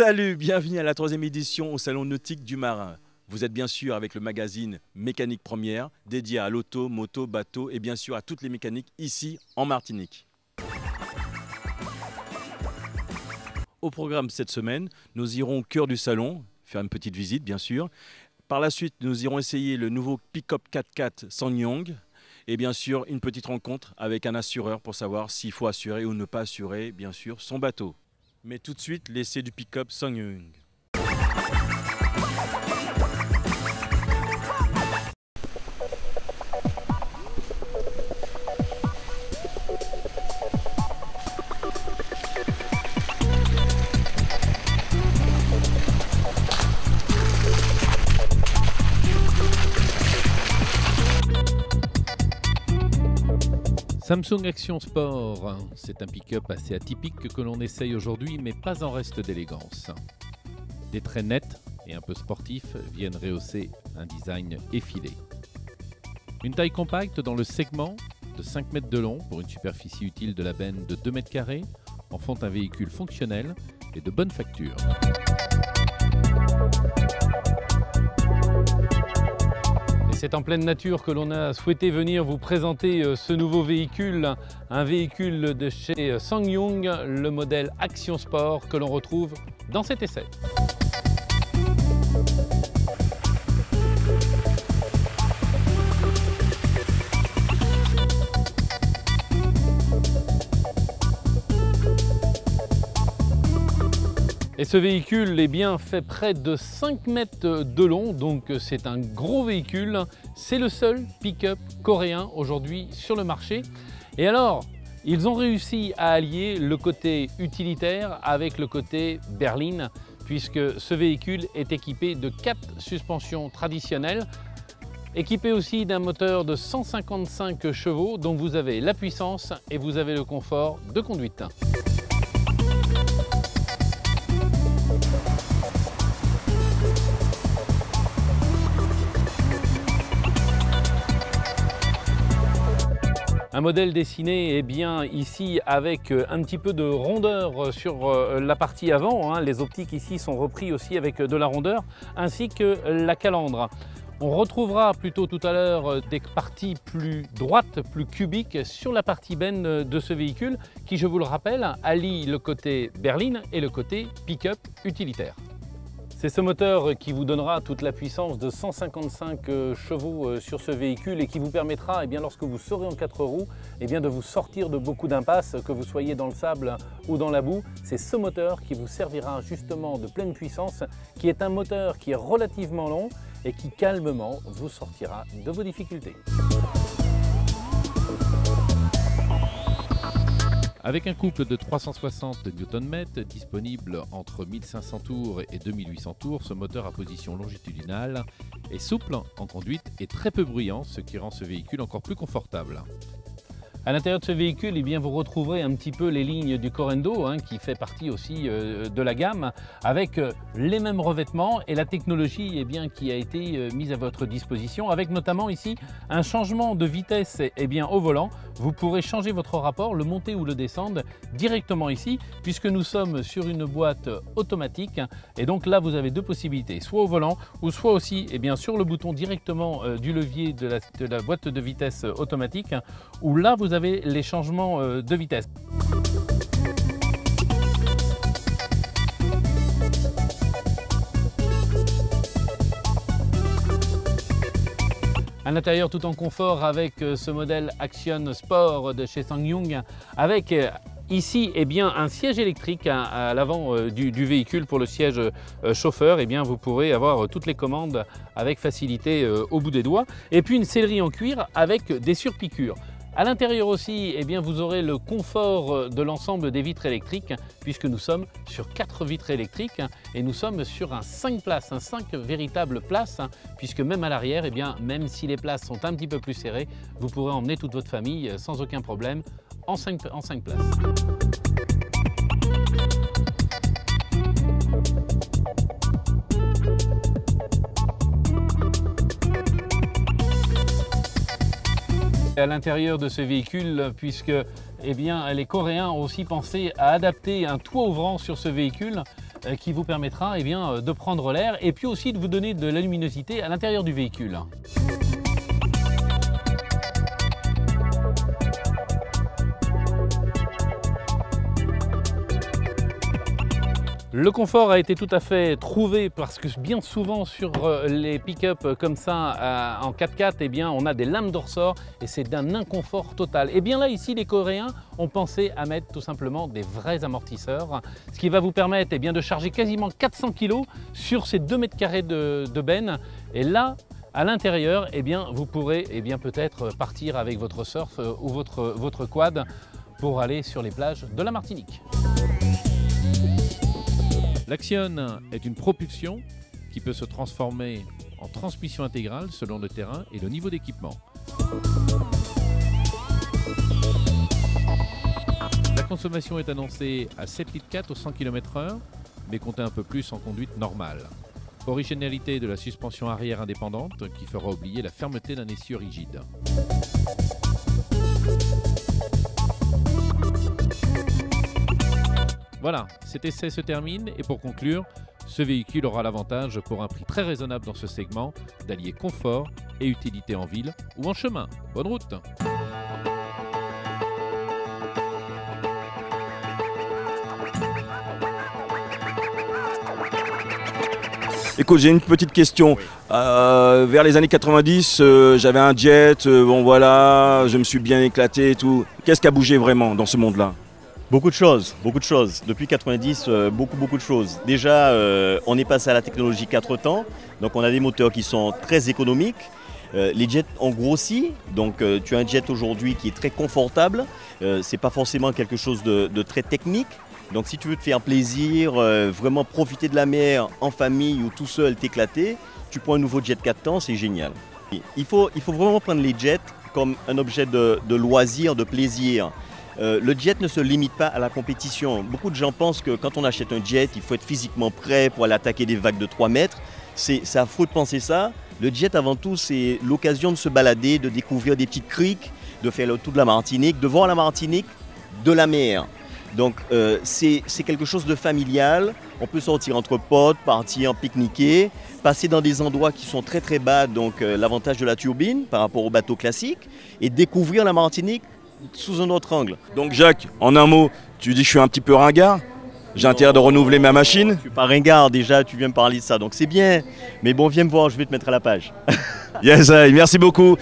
Salut, bienvenue à la 3e édition au Salon Nautique du Marin. Vous êtes bien sûr avec le magazine Mécanique Première, dédié à l'auto, moto, bateau et bien sûr à toutes les mécaniques ici en Martinique. Au programme cette semaine, nous irons au cœur du salon, faire une petite visite bien sûr. Par la suite, nous irons essayer le nouveau pick-up 4x4 SsangYong. Et bien sûr, une petite rencontre avec un assureur pour savoir s'il faut assurer ou ne pas assurer, bien sûr, son bateau. Mais tout de suite, l'essai du pick-up SsangYong. Samsung Action Sport, c'est un pick-up assez atypique que l'on essaye aujourd'hui, mais pas en reste d'élégance. Des traits nets et un peu sportifs viennent rehausser un design effilé. Une taille compacte dans le segment de 5 mètres de long pour une superficie utile de la benne de 2 mètres carrés en font un véhicule fonctionnel et de bonne facture. C'est en pleine nature que l'on a souhaité venir vous présenter ce nouveau véhicule, un véhicule de chez SsangYong, le modèle Action Sport que l'on retrouve dans cet essai. Et ce véhicule fait près de 5 mètres de long, donc c'est un gros véhicule. C'est le seul pick-up coréen aujourd'hui sur le marché. Et alors, ils ont réussi à allier le côté utilitaire avec le côté berline, puisque ce véhicule est équipé de 4 suspensions traditionnelles, équipé aussi d'un moteur de 155 chevaux, donc vous avez la puissance et vous avez le confort de conduite. Un modèle dessiné ici avec un petit peu de rondeur sur la partie avant. Les optiques ici sont repris aussi avec de la rondeur, ainsi que la calandre. On retrouvera plutôt tout à l'heure des parties plus droites, plus cubiques sur la partie benne de ce véhicule qui, je vous le rappelle, allie le côté berline et le côté pick-up utilitaire. C'est ce moteur qui vous donnera toute la puissance de 155 chevaux sur ce véhicule et qui vous permettra, lorsque vous serez en 4 roues, de vous sortir de beaucoup d'impasses, que vous soyez dans le sable ou dans la boue. C'est ce moteur qui vous servira justement de pleine puissance, qui est un moteur qui est relativement long et qui calmement vous sortira de vos difficultés. Avec un couple de 360 Nm disponible entre 1500 tours et 2800 tours, ce moteur à position longitudinale est souple en conduite et très peu bruyant, ce qui rend ce véhicule encore plus confortable. À l'intérieur de ce véhicule, vous retrouverez un petit peu les lignes du Corendo, qui fait partie aussi de la gamme, avec les mêmes revêtements et la technologie qui a été mise à votre disposition, avec notamment ici un changement de vitesse au volant. Vous pourrez changer votre rapport, le monter ou le descendre directement ici, puisque nous sommes sur une boîte automatique. Et donc là, vous avez deux possibilités, soit au volant ou soit aussi sur le bouton directement du levier de la boîte de vitesse automatique, où là, vous avez les changements de vitesse. À l'intérieur, tout en confort, avec ce modèle Action Sport de chez SsangYong, avec ici un siège électrique à l'avant du véhicule pour le siège chauffeur. Vous pourrez avoir toutes les commandes avec facilité au bout des doigts. Et puis une sellerie en cuir avec des surpiqûres. À l'intérieur aussi, vous aurez le confort de l'ensemble des vitres électriques, puisque nous sommes sur 4 vitres électriques et nous sommes sur un 5 places, 5 véritables places, puisque même à l'arrière, même si les places sont un petit peu plus serrées, vous pourrez emmener toute votre famille sans aucun problème en 5 places. À l'intérieur de ce véhicule, puisque les Coréens ont aussi pensé à adapter un toit ouvrant sur ce véhicule, qui vous permettra eh bien, de prendre l'air et puis aussi de vous donner de la luminosité à l'intérieur du véhicule. Le confort a été tout à fait trouvé parce que bien souvent sur les pick-up comme ça en 4x4, eh bien, on a des lames de ressort et c'est d'un inconfort total. Et bien là, ici, les Coréens ont pensé à mettre tout simplement des vrais amortisseurs, ce qui va vous permettre eh bien, de charger quasiment 400 kg sur ces 2 mètres carrés de benne. Et là, à l'intérieur, eh bien, vous pourrez eh bien, peut-être partir avec votre surf ou votre quad pour aller sur les plages de la Martinique. L'Axion est une propulsion qui peut se transformer en transmission intégrale selon le terrain et le niveau d'équipement. La consommation est annoncée à 7,4 litres au 100 km/h, mais comptez un peu plus en conduite normale. Originalité de la suspension arrière indépendante qui fera oublier la fermeté d'un essieu rigide. Voilà, cet essai se termine et pour conclure, ce véhicule aura l'avantage pour un prix très raisonnable dans ce segment d'allier confort et utilité en ville ou en chemin. Bonne route! Écoute, j'ai une petite question. Vers les années 90, j'avais un jet, bon voilà, je me suis bien éclaté et tout. Qu'est-ce qui a bougé vraiment dans ce monde-là ? Beaucoup de choses, beaucoup de choses. Depuis 90, beaucoup de choses. Déjà, on est passé à la technologie 4 temps, donc on a des moteurs qui sont très économiques. Les jets ont grossi, donc tu as un jet aujourd'hui qui est très confortable. C'est pas forcément quelque chose de très technique. Donc si tu veux te faire plaisir, vraiment profiter de la mer en famille ou tout seul, t'éclater, tu prends un nouveau jet 4 temps, c'est génial. Il faut vraiment prendre les jets comme un objet de loisir, de plaisir. Le jet ne se limite pas à la compétition. Beaucoup de gens pensent que quand on achète un jet, il faut être physiquement prêt pour aller attaquer des vagues de 3 mètres. C'est affreux de penser ça. Le jet, avant tout, c'est l'occasion de se balader, de découvrir des petites criques, de faire le tour de la Martinique, de voir la Martinique de la mer. Donc c'est quelque chose de familial. On peut sortir entre potes, partir pique-niquer, passer dans des endroits qui sont très très bas, donc l'avantage de la turbine par rapport au bateau classique, et découvrir la Martinique sous un autre angle. Donc Jacques, en un mot, tu dis que je suis un petit peu ringard ? J'ai intérêt de renouveler ma machine ? Je suis pas ringard déjà, tu viens me parler de ça, donc c'est bien. Mais bon, viens me voir, je vais te mettre à la page. Yes, merci beaucoup.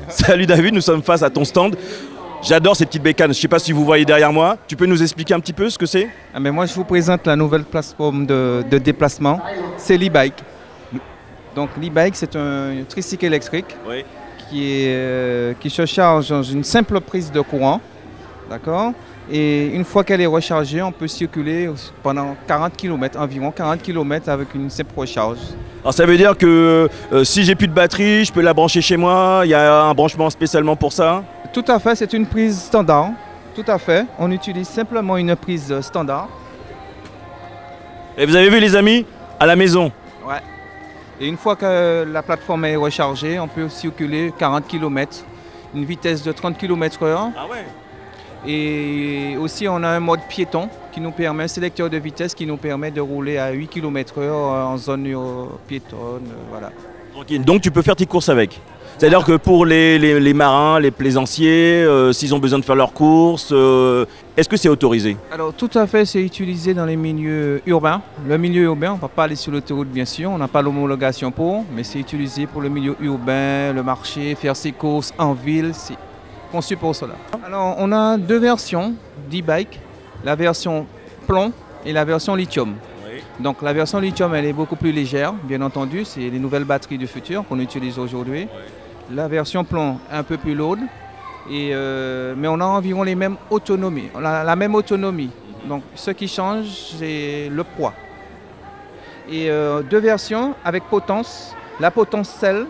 Salut David, nous sommes face à ton stand. J'adore ces petites bécanes, je ne sais pas si vous voyez derrière moi. Tu peux nous expliquer un petit peu ce que c'est ? Mais moi, je vous présente la nouvelle plateforme de déplacement, c'est l'e-bike. Donc l'e-bike, c'est un tricycle électrique qui se charge dans une simple prise de courant. D'accord ? Et une fois qu'elle est rechargée, on peut circuler pendant 40 km, environ 40 km avec une simple recharge. Alors ça veut dire que si j'ai plus de batterie, je peux la brancher chez moi, il y a un branchement spécialement pour ça ? Tout à fait, c'est une prise standard. Tout à fait, on utilise simplement une prise standard. Et vous avez vu les amis, à la maison. Ouais. Et une fois que la plateforme est rechargée, on peut circuler 40 km, une vitesse de 30 km/h. Ah ouais. Et aussi on a un mode piéton qui nous permet, un sélecteur de vitesse qui nous permet de rouler à 8 km/h en zone piétonne. Voilà. Tranquille. Donc tu peux faire tes courses avec. C'est-à-dire que pour les marins, les plaisanciers, s'ils ont besoin de faire leurs courses, est-ce que c'est autorisé ? Alors tout à fait, c'est utilisé dans les milieux urbains. Le milieu urbain, on ne va pas aller sur l'autoroute bien sûr, on n'a pas l'homologation pour, mais c'est utilisé pour le milieu urbain, le marché, faire ses courses en ville, c'est conçu pour cela. Alors on a 2 versions d'e-bike, la version plomb et la version lithium. Donc la version lithium, elle est beaucoup plus légère, bien entendu, c'est les nouvelles batteries du futur qu'on utilise aujourd'hui. La version plomb est un peu plus lourde, mais on a environ les mêmes autonomies. On a la même autonomie. Donc ce qui change, c'est le poids. Et 2 versions avec potence, la potence selle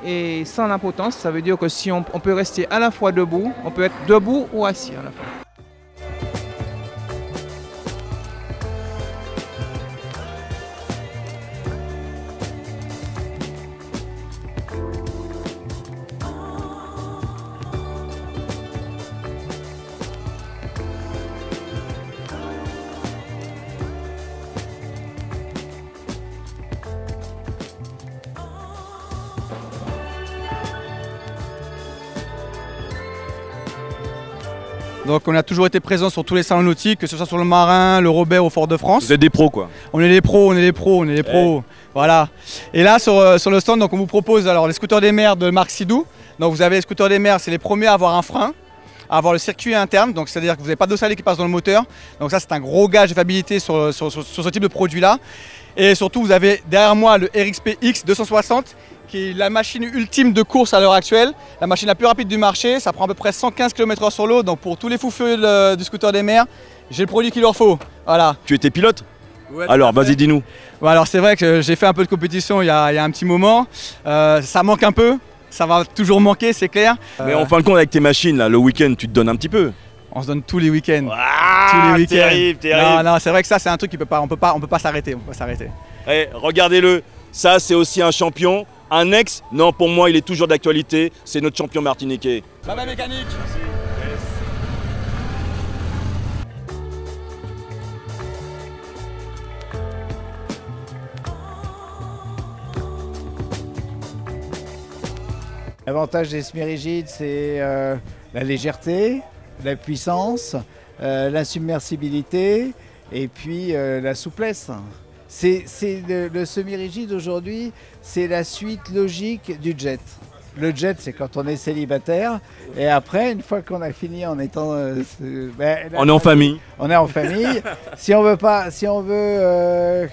et sans la potence, ça veut dire que si on peut rester à la fois debout, on peut être debout ou assis à la fois. Donc on a toujours été présent sur tous les salons nautiques, que ce soit sur le Marin, le Robert ou Fort-de-France. Vous êtes des pros quoi. On est les pros, on est les pros, on est les pros. Voilà. Et là sur le stand, donc, on vous propose alors les scooters des mers de marque Sidou. Donc vous avez les scooters des mers, c'est les premiers à avoir un frein, à avoir le circuit interne, donc c'est-à-dire que vous n'avez pas d'eau salée qui passe dans le moteur. Donc ça c'est un gros gage de fiabilité sur ce type de produit-là. Et surtout vous avez derrière moi le RXP X 260 qui est la machine ultime de course à l'heure actuelle, la machine la plus rapide du marché, ça prend à peu près 115 km/h sur l'eau, donc pour tous les fous furieux du scooter des mers, j'ai le produit qu'il leur faut. Voilà. Tu étais pilote? Ouais, alors vas-y, dis-nous. Bon, alors c'est vrai que j'ai fait un peu de compétition il y a un petit moment, ça manque un peu, ça va toujours manquer c'est clair. Mais en fin de compte avec tes machines là, le week-end tu te donnes un petit peu. On se donne tous les week-ends. Ah, tous les week-ends. terrible, terrible. Non, c'est vrai que ça c'est un truc qui on peut pas s'arrêter, Eh, regardez-le, ça c'est aussi un champion. Un ex, non pour moi il est toujours d'actualité, c'est notre champion martiniquais. Bye bye mécanique. L'avantage des semi-rigides, c'est la légèreté, la puissance, l'insubmersibilité et puis la souplesse. Le semi-rigide aujourd'hui, c'est la suite logique du jet. Le jet, c'est quand on est célibataire. Et après, une fois qu'on a fini en étant... on est en famille. On est en famille. Si on veut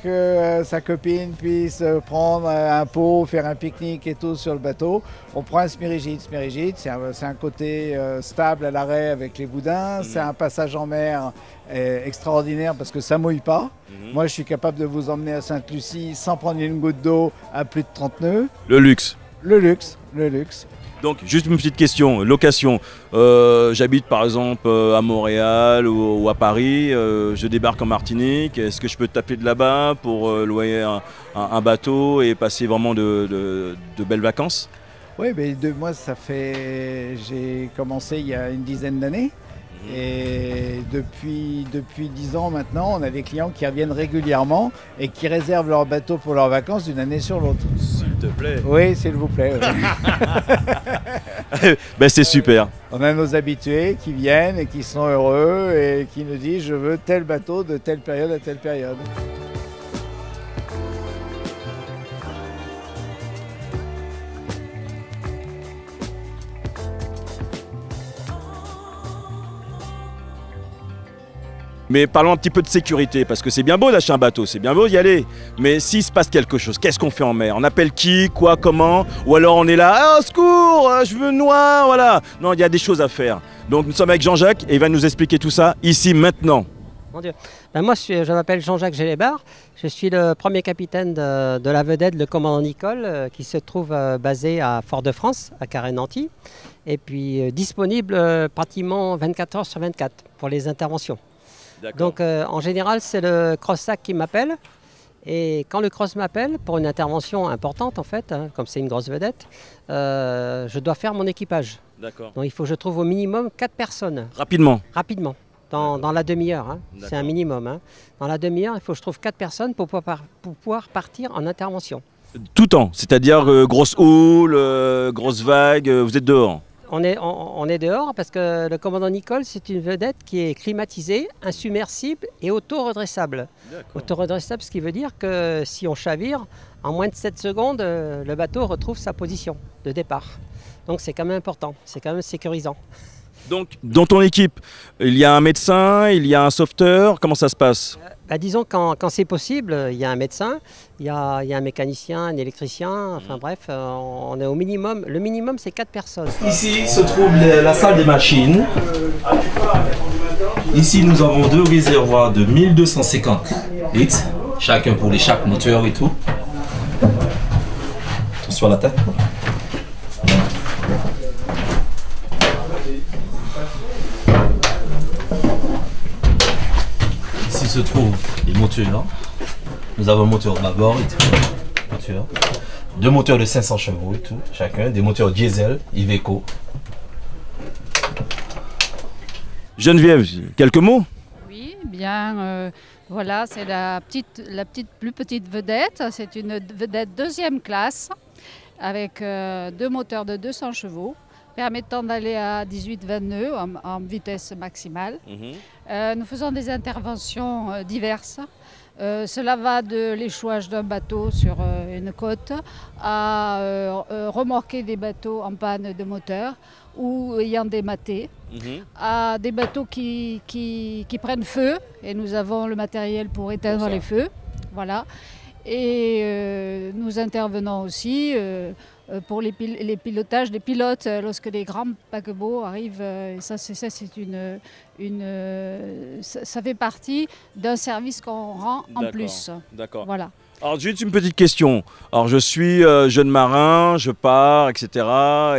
que sa copine puisse prendre un pot, faire un pique-nique et tout sur le bateau, on prend un semi-rigide. Semi-rigide, c'est un côté stable à l'arrêt avec les boudins. C'est un passage en mer extraordinaire parce que ça ne mouille pas. Moi, je suis capable de vous emmener à Sainte-Lucie sans prendre une goutte d'eau à plus de 30 nœuds. Le luxe. Le luxe, le luxe. Donc, juste une petite question, location. J'habite par exemple à Montréal ou à Paris, je débarque en Martinique. Est-ce que je peux taper de là-bas pour louer un bateau et passer vraiment de belles vacances? Oui, mais moi, j'ai commencé il y a une dizaine d'années. Et depuis 10 ans maintenant, on a des clients qui reviennent régulièrement et qui réservent leur bateau pour leurs vacances d'une année sur l'autre. S'il te plaît. Oui, s'il vous plaît. Oui. Ben, c'est super. On a nos habitués qui viennent et qui sont heureux et qui nous disent je veux tel bateau de telle période à telle période. Mais parlons un petit peu de sécurité, parce que c'est bien beau d'acheter un bateau, c'est bien beau d'y aller. Mais s'il se passe quelque chose, qu'est-ce qu'on fait en mer? On appelle qui, quoi, comment? Ou alors on est là, ah, au secours, je veux noir, voilà. Non, il y a des choses à faire. Donc nous sommes avec Jean-Jacques et il va nous expliquer tout ça ici, maintenant. Mon Dieu. Ben moi, je m'appelle Jean-Jacques Gélébart. Je suis le premier capitaine de la vedette, le commandant Nicole, qui se trouve basé à Fort-de-France, à Carré-Nanty. Et puis disponible pratiquement 24 heures sur 24 pour les interventions. Donc en général, c'est le CrossSac qui m'appelle. Et quand le Cross m'appelle pour une intervention importante, en fait, hein, comme c'est une grosse vedette, je dois faire mon équipage. D'accord. Donc il faut que je trouve au minimum 4 personnes. Rapidement. Rapidement. Dans la demi-heure, hein. C'est un minimum. Hein. Dans la demi-heure, il faut que je trouve 4 personnes pour pouvoir partir en intervention. Tout temps, c'est-à-dire grosse houle, grosse vague, vous êtes dehors? On est dehors parce que le commandant Nicole, c'est une vedette qui est climatisée, insubmersible et auto-redressable. Auto-redressable, ce qui veut dire que si on chavire, en moins de 7 secondes, le bateau retrouve sa position de départ. Donc c'est quand même important, c'est quand même sécurisant. Donc, dans ton équipe, il y a un médecin, il y a un sauveteur, comment ça se passe? Disons quand c'est possible, il y a un médecin, il y a un mécanicien, un électricien, enfin bref, on est au minimum. Le minimum, c'est 4 personnes. Ici se trouve la salle des machines. Ici, nous avons 2 réservoirs de 1250 litres, chacun pour chaque moteur et tout. Attention à la tête. Ici se trouvent les moteurs. Nous avons un moteur bâbord et tout. 2 moteurs de 500 chevaux et tout, chacun. Des moteurs diesel, Iveco. Geneviève, quelques mots? Oui, bien. Voilà, c'est la plus petite vedette. C'est une vedette 2e classe avec 2 moteurs de 200 chevaux, permettant d'aller à 18-20 nœuds en vitesse maximale. Nous faisons des interventions diverses. Cela va de l'échouage d'un bateau sur une côte à remorquer des bateaux en panne de moteur ou ayant dématé, à des bateaux qui prennent feu, et nous avons le matériel pour éteindre les feux. Voilà. Et nous intervenons aussi pour les pilotages des pilotes lorsque les grands paquebots arrivent. Ça fait partie d'un service qu'on rend en plus. D'accord. Voilà. Alors juste une petite question. Alors je suis jeune marin, je pars, etc.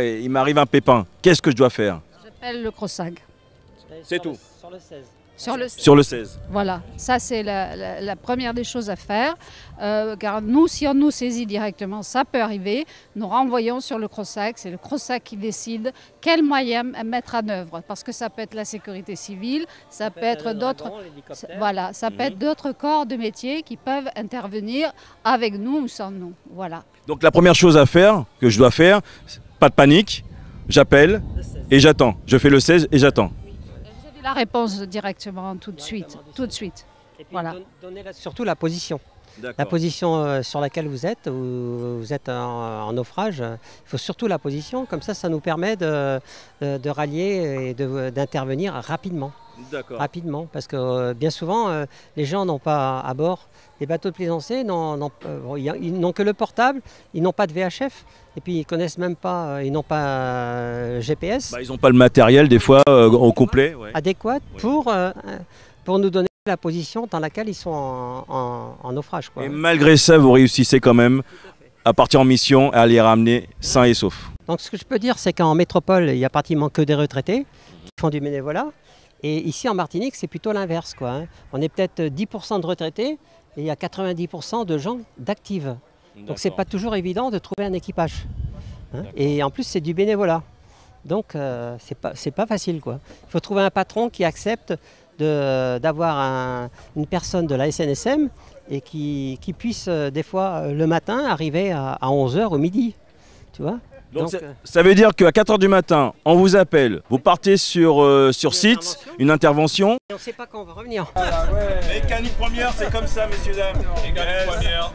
Et il m'arrive un pépin. Qu'est-ce que je dois faire? J'appelle le CROSAG. C'est tout. Sur le 16. Sur le 16. Voilà, ça c'est la première des choses à faire, car nous, si on nous saisit directement, ça peut arriver, nous renvoyons sur le CROSAG, c'est le CROSAG qui décide quels moyens mettre en œuvre, parce que ça peut être la sécurité civile, ça peut être d'autres, voilà, ça peut être d'autres corps de métier qui peuvent intervenir avec nous ou sans nous, voilà. Donc la première chose à faire, que je dois faire, pas de panique, j'appelle et j'attends. Je fais le 16 et j'attends. La réponse directement tout de suite. Et puis voilà. Donnez surtout la position. La position sur laquelle vous êtes en naufrage. Il faut surtout la position, comme ça nous permet de rallier et d'intervenir rapidement. Rapidement, parce que bien souvent, les gens n'ont pas à bord, les bateaux de plaisanciers, ils n'ont que le portable, ils n'ont pas de VHF, et puis ils connaissent même pas, ils n'ont pas GPS. Ils n'ont pas le matériel des fois au complet. Adéquat pour nous donner la position dans laquelle ils sont en naufrage. Quoi. Et malgré ça, vous réussissez quand même à partir en mission et à les ramener sains et saufs. Donc ce que je peux dire, c'est qu'en métropole, il n'y a pratiquement que des retraités qui font du bénévolat. Et ici en Martinique, c'est plutôt l'inverse. On est peut-être 10% de retraités et il y a 90% de gens d'actifs. Donc c'est pas toujours évident de trouver un équipage. Et en plus, c'est du bénévolat. Donc c'est pas facile. Il faut trouver un patron qui accepte d'avoir une personne de la SNSM et qui puisse des fois le matin arriver à 11 h au midi. Tu vois. Donc ça veut dire qu'à 4 h du matin, on vous appelle, vous partez sur site, une intervention. Et on ne sait pas quand on va revenir. Mécanique première, c'est comme ça, messieurs, dames. Mécanique première.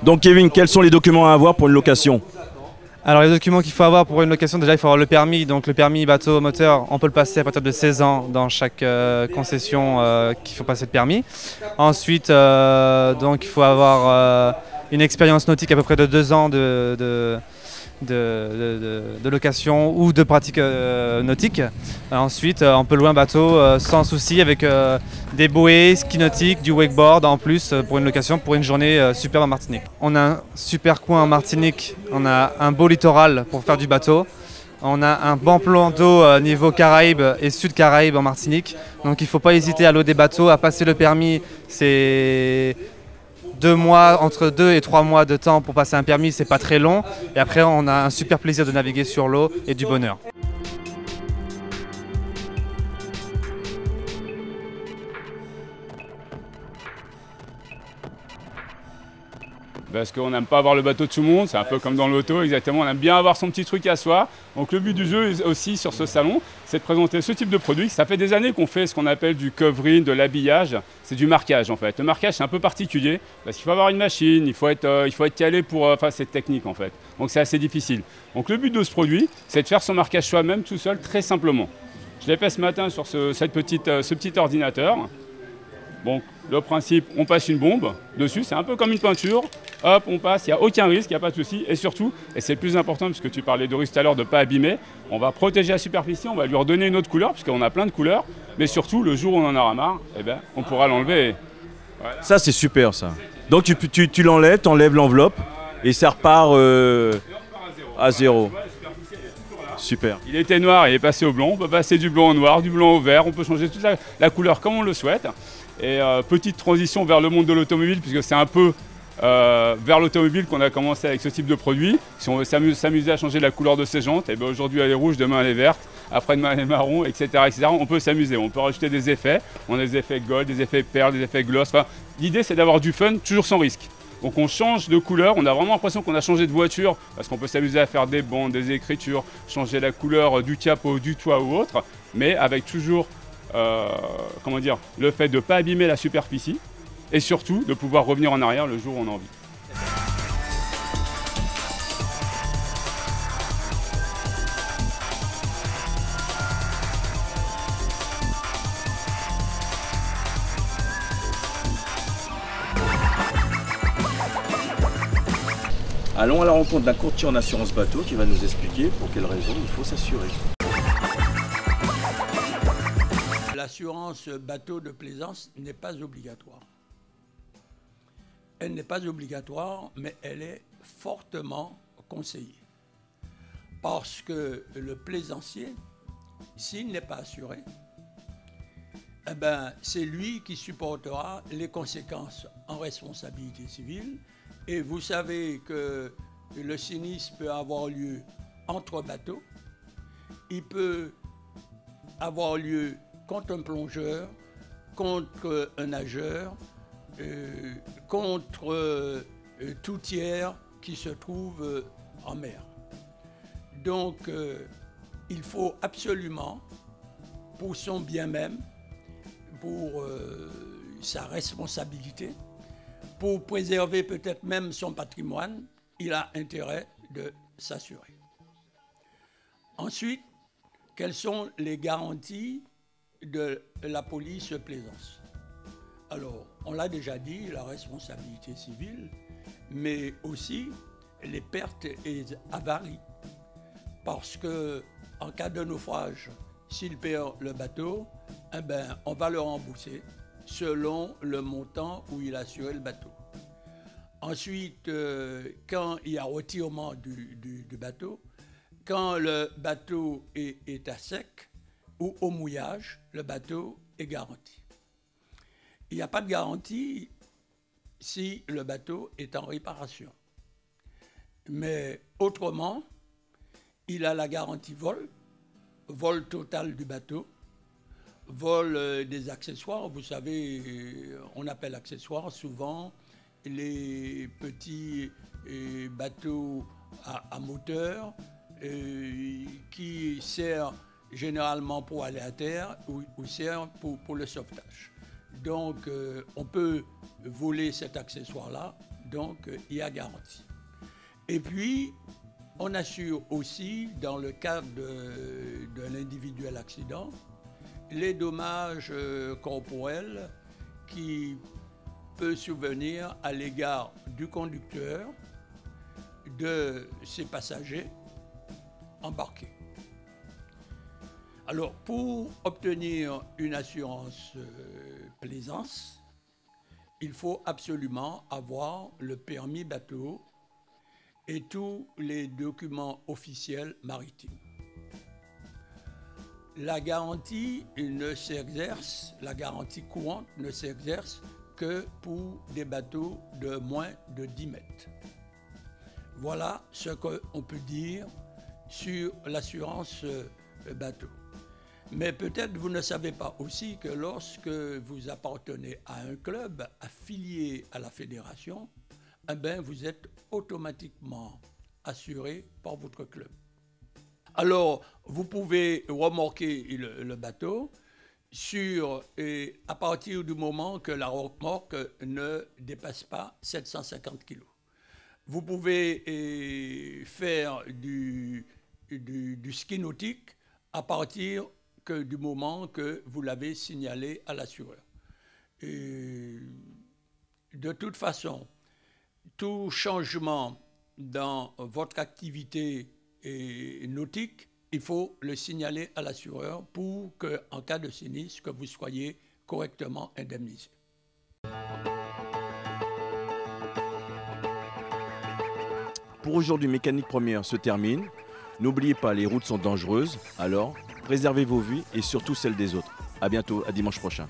Donc Kevin, quels sont les documents à avoir pour une location? Alors les documents qu'il faut avoir pour une location, déjà il faut avoir le permis. Donc le permis bateau moteur, on peut le passer à partir de 16 ans dans chaque concession qu'il faut passer le permis. Ensuite, donc il faut avoir une expérience nautique à peu près de 2 ans de location ou de pratique nautique. Ensuite, on peut louer un bateau sans souci avec des bouées, ski nautique, du wakeboard en plus pour une location, pour une journée superbe en Martinique. On a un super coin en Martinique, on a un beau littoral pour faire du bateau. On a un bon plan d'eau niveau Caraïbes et Sud Caraïbes en Martinique. Donc il ne faut pas hésiter à louer des bateaux, à passer le permis. C'est 2 mois, entre 2 et 3 mois de temps pour passer un permis, c'est pas très long. Et après, on a un super plaisir de naviguer sur l'eau et du bonheur. Parce qu'on n'aime pas avoir le bateau de tout le monde, c'est un peu comme dans l'auto, exactement, on aime bien avoir son petit truc à soi. Donc le but du jeu aussi sur ce salon, c'est de présenter ce type de produit. Ça fait des années qu'on fait ce qu'on appelle du covering, de l'habillage, c'est du marquage en fait. Le marquage c'est un peu particulier, parce qu'il faut avoir une machine, il faut être calé pour faire cette technique en fait. Donc c'est assez difficile. Donc le but de ce produit, c'est de faire son marquage soi-même tout seul, très simplement. Je l'ai fait ce matin sur ce petit ordinateur. Donc le principe, on passe une bombe dessus, c'est un peu comme une peinture, hop, on passe, il n'y a aucun risque, il n'y a pas de souci. Et surtout, et c'est le plus important, puisque tu parlais de risque tout à l'heure de ne pas abîmer, on va protéger la superficie, on va lui redonner une autre couleur, puisqu'on a plein de couleurs, mais surtout, le jour où on en aura marre, eh ben, on pourra l'enlever. Voilà. Ça, c'est super, ça. Donc tu l'enlèves, tu enlèves l'enveloppe, et ça repart à zéro. Super. Il était noir, il est passé au blanc, on peut passer du blanc au noir, du blanc au vert, on peut changer toute la couleur comme on le souhaite. Et petite transition vers le monde de l'automobile, puisque c'est un peu vers l'automobile qu'on a commencé avec ce type de produit. Si on veut s'amuser à changer la couleur de ses jantes, et bien aujourd'hui elle est rouge, demain elle est verte, après-demain elle est marron, etc., etc. On peut s'amuser, on peut rajouter des effets. On a des effets gold, des effets perles, des effets gloss. Enfin, l'idée c'est d'avoir du fun, toujours sans risque. Donc on change de couleur, on a vraiment l'impression qu'on a changé de voiture parce qu'on peut s'amuser à faire des bandes, des écritures, changer la couleur du capot, du toit ou autre, mais avec toujours comment dire, le fait de ne pas abîmer la superficie et surtout de pouvoir revenir en arrière le jour où on a envie. Allons à la rencontre d'un courtier en assurance bateau qui va nous expliquer pour quelles raisons il faut s'assurer. L'assurance bateau de plaisance n'est pas obligatoire. Elle n'est pas obligatoire, mais elle est fortement conseillée. Parce que le plaisancier, s'il n'est pas assuré, eh ben, c'est lui qui supportera les conséquences en responsabilité civile. Et vous savez que le sinistre peut avoir lieu entre bateaux. Il peut avoir lieu contre un plongeur, contre un nageur, contre tout tiers qui se trouve en mer. Donc, il faut absolument, pour son bien même, pour sa responsabilité, pour préserver peut-être même son patrimoine, il a intérêt de s'assurer. Ensuite, quelles sont les garanties de la police plaisance? Alors, on l'a déjà dit, la responsabilité civile, mais aussi les pertes et avaries. Parce que en cas de naufrage, s'il perd le bateau, eh ben, on va le rembourser selon le montant où il a assuré le bateau. Ensuite, quand il y a retirement du bateau, quand le bateau est à sec ou au mouillage, le bateau est garanti. Il n'y a pas de garantie si le bateau est en réparation. Mais autrement, il a la garantie vol total du bateau, vol des accessoires. Vous savez, on appelle accessoires souvent les petits bateaux à moteur qui servent généralement pour aller à terre ou servent pour le sauvetage. Donc, on peut voler cet accessoire-là, donc il y a garantie. Et puis, on assure aussi, dans le cadre d'un individuel accident, les dommages corporels qui peuvent survenir à l'égard du conducteur, de ses passagers embarqués. Alors, pour obtenir une assurance plaisance, il faut absolument avoir le permis bateau et tous les documents officiels maritimes. La garantie la garantie courante ne s'exerce que pour des bateaux de moins de 10 mètres. Voilà ce qu'on peut dire sur l'assurance bateau. Mais peut-être vous ne savez pas aussi que lorsque vous appartenez à un club affilié à la fédération, eh bien, vous êtes automatiquement assuré par votre club. Alors, vous pouvez remorquer le bateau à partir du moment que la remorque ne dépasse pas 750 kg. Vous pouvez faire du ski nautique à partir du moment que vous l'avez signalé à l'assureur. De toute façon, tout changement dans votre activité nautique, il faut le signaler à l'assureur pour qu'en cas de sinistre, que vous soyez correctement indemnisé. Pour aujourd'hui, Mécanique Première se termine. N'oubliez pas, les routes sont dangereuses, alors préservez vos vies et surtout celles des autres. À bientôt, à dimanche prochain.